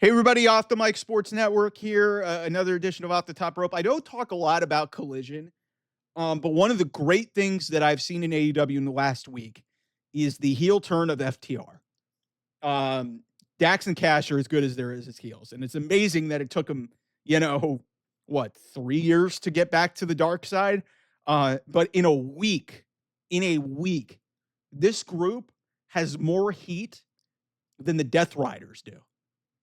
Hey, everybody, Off the Mic Sports Network here. Another edition of Off the Top Rope. I don't talk a lot about Collision, but one of the great things that I've seen in AEW in the last week is the heel turn of FTR. Dax and Cash are as good as there is as heels, and it's amazing that it took them, what, 3 years to get back to the dark side. But in a week, this group has more heat than the Death Riders do,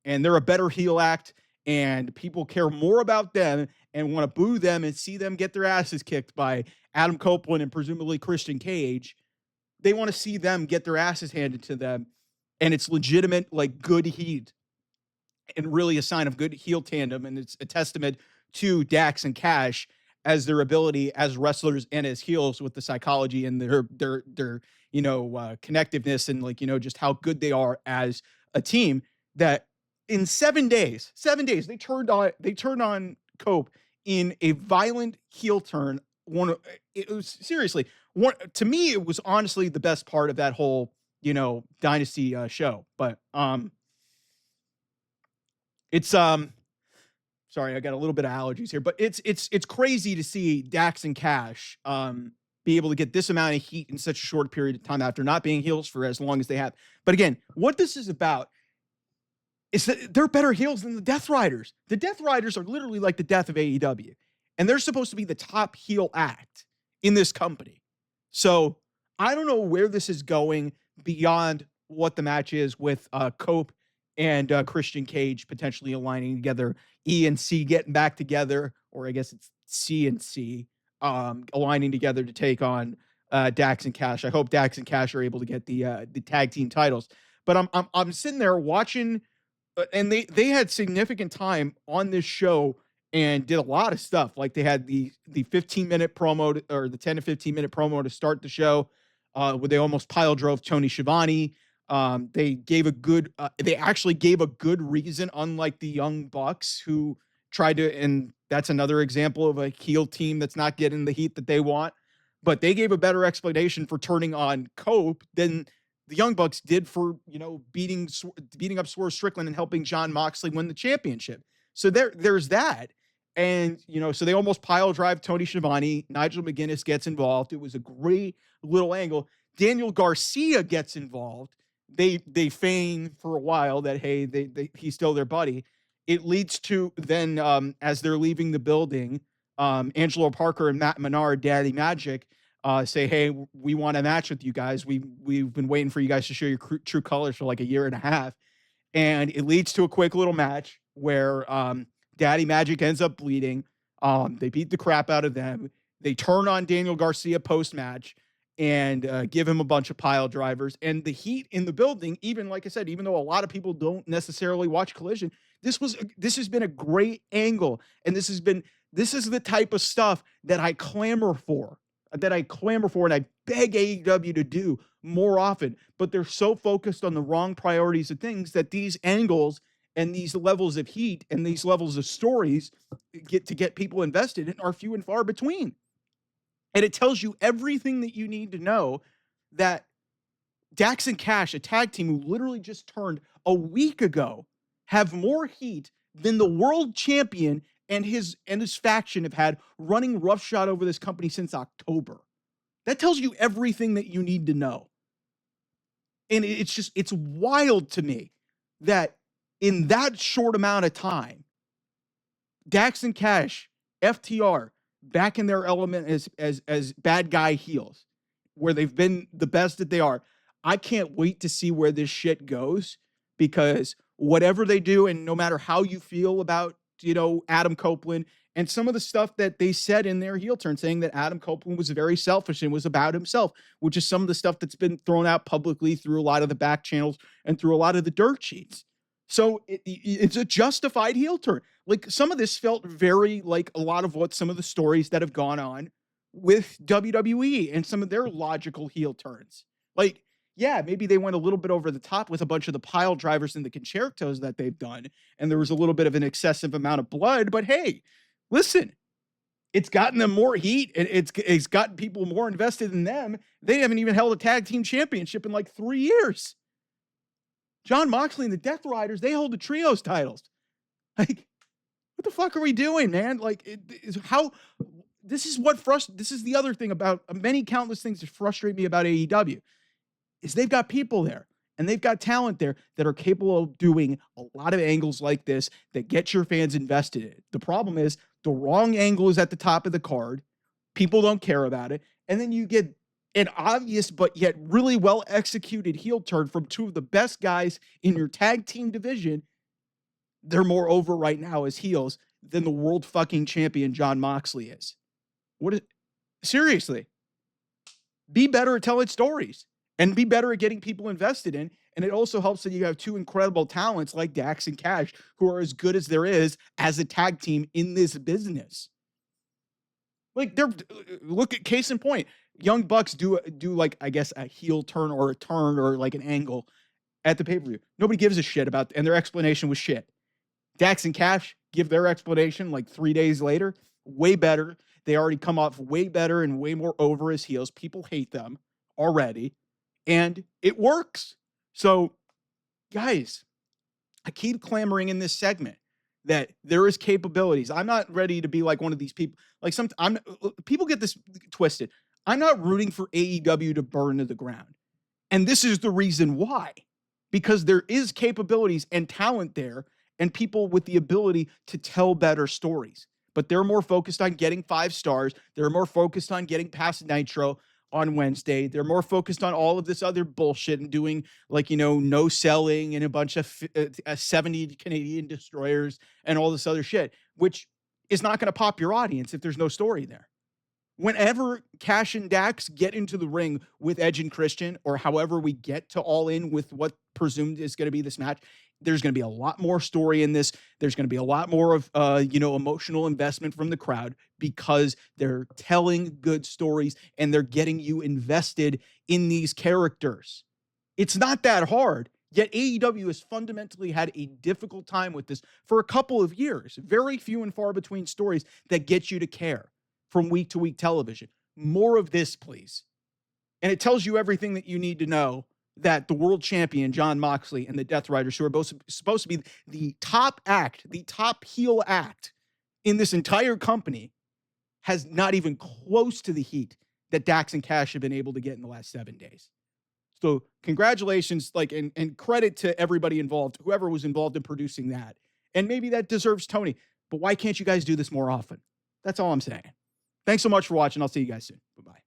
and they're a better heel act, and people care more about them and want to boo them and see them get their asses kicked by Adam Copeland and presumably Christian Cage. They want to see them get their asses handed to them, and it's legitimate, like, good heat, and really a sign of good heel tandem, and it's a testament to Dax and Cash as their ability as wrestlers and as heels with the psychology and their connectiveness, and, like, just how good they are as a team. That in 7 days they turned on Cope in a violent heel turn. It was seriously one, to me it was honestly the best part of that whole Dynasty show. But it's sorry, I got a little bit of allergies here, but it's crazy to see Dax and Cash be able to get this amount of heat in such a short period of time after not being heels for as long as they have. But again, what this is about is that they're better heels than the Death Riders. The Death Riders are literally like the death of AEW, and they're supposed to be the top heel act in this company. So I don't know where this is going beyond what the match is with Cope and Christian Cage potentially aligning together, E and C getting back together, or I guess it's C and C aligning together to take on Dax and Cash. I hope Dax and Cash are able to get the tag team titles. But I'm sitting there watching, and they had significant time on this show and did a lot of stuff. Like, they had the 15-minute promo or the 10 to 15-minute promo to start the show, where they almost pile drove Tony Schiavone. They actually gave a good reason, unlike the Young Bucks, who tried to, and that's another example of a heel team that's not getting the heat that they want. But they gave a better explanation for turning on Cope than the Young Bucks did for, beating up Swerve Strickland and helping John Moxley win the championship. So there's that. And, so they almost pile drive Tony Schiavone. Nigel McGuinness gets involved. It was a great little angle. Daniel Garcia gets involved. They feign for a while that, hey, he's still their buddy. It leads to then, as they're leaving the building, Angelo Parker and Matt Menard, Daddy Magic, say, hey, we want a match with you guys. We've been waiting for you guys to show your true colors for like a year and a half. And it leads to a quick little match where Daddy Magic ends up bleeding. They beat the crap out of them. They turn on Daniel Garcia post-match and give him a bunch of pile drivers. And the heat in the building, even like I said, even though a lot of people don't necessarily watch Collision, this has been a great angle. And this is the type of stuff that I clamor for, and I beg AEW to do more often. But they're so focused on the wrong priorities of things that these angles and these levels of heat and these levels of stories get people invested in are few and far between. And it tells you everything that you need to know that Dax and Cash, a tag team who literally just turned a week ago, have more heat than the world champion and his faction have had running roughshod over this company since October. That tells you everything that you need to know. And it's wild to me that in that short amount of time, Dax and Cash, FTR, back in their element as bad guy heels, where they've been the best that they are. I can't wait to see where this shit goes, because whatever they do, and no matter how you feel about, Adam Copeland and some of the stuff that they said in their heel turn, saying that Adam Copeland was very selfish and was about himself, which is some of the stuff that's been thrown out publicly through a lot of the back channels and through a lot of the dirt sheets. So it's a justified heel turn. Like, some of this felt very like a lot of what some of the stories that have gone on with WWE and some of their logical heel turns. Like, yeah, maybe they went a little bit over the top with a bunch of the pile drivers and the concertos that they've done, and there was a little bit of an excessive amount of blood. But hey, listen, it's gotten them more heat, and it's gotten people more invested in them. They haven't even held a tag team championship in like 3 years. Jon Moxley and the Death Riders, they hold the trios titles. Like, what the fuck are we doing, man? Like, this is the other thing about many countless things that frustrate me about AEW is they've got people there and they've got talent there that are capable of doing a lot of angles like this that get your fans invested in it. The problem is the wrong angle is at the top of the card. People don't care about it. And then you get an obvious but yet really well executed heel turn from two of the best guys in your tag team division. They're more over right now as heels than the world fucking champion Jon Moxley is. Seriously, be better at telling stories and be better at getting people invested in. And it also helps that you have two incredible talents like Dax and Cash, who are as good as there is as a tag team in this business. Like, look at case in point. Young Bucks do like, I guess, a heel turn or a turn or like an angle at the pay-per-view. Nobody gives a shit about, and their explanation was shit. Dax and Cash give their explanation like 3 days later. Way better. They already come off way better and way more over as heels. People hate them already. And it works. So, guys, I keep clamoring in this segment that there is capabilities. I'm not ready to be like one of these people. Like people get this twisted. I'm not rooting for AEW to burn to the ground. And this is the reason why. Because there is capabilities and talent there and people with the ability to tell better stories. But they're more focused on getting 5 stars. They're more focused on getting past Nitro on Wednesday. They're more focused on all of this other bullshit and doing like, no selling and a bunch of 70 Canadian destroyers and all this other shit, which is not going to pop your audience if there's no story there. Whenever Cash and Dax get into the ring with Edge and Christian, or however we get to All In with what presumed is going to be this match, there's going to be a lot more story in this. There's going to be a lot more of, emotional investment from the crowd because they're telling good stories and they're getting you invested in these characters. It's not that hard. Yet AEW has fundamentally had a difficult time with this for a couple of years. Very few and far between stories that get you to care from week to week television. More of this, please. And it tells you everything that you need to know that the world champion, Jon Moxley, and the Death Riders, who are both supposed to be the top heel act in this entire company, has not even close to the heat that Dax and Cash have been able to get in the last 7 days. So congratulations, and credit to everybody involved, whoever was involved in producing that. And maybe that deserves Tony, but why can't you guys do this more often? That's all I'm saying. Thanks so much for watching. I'll see you guys soon. Bye-bye.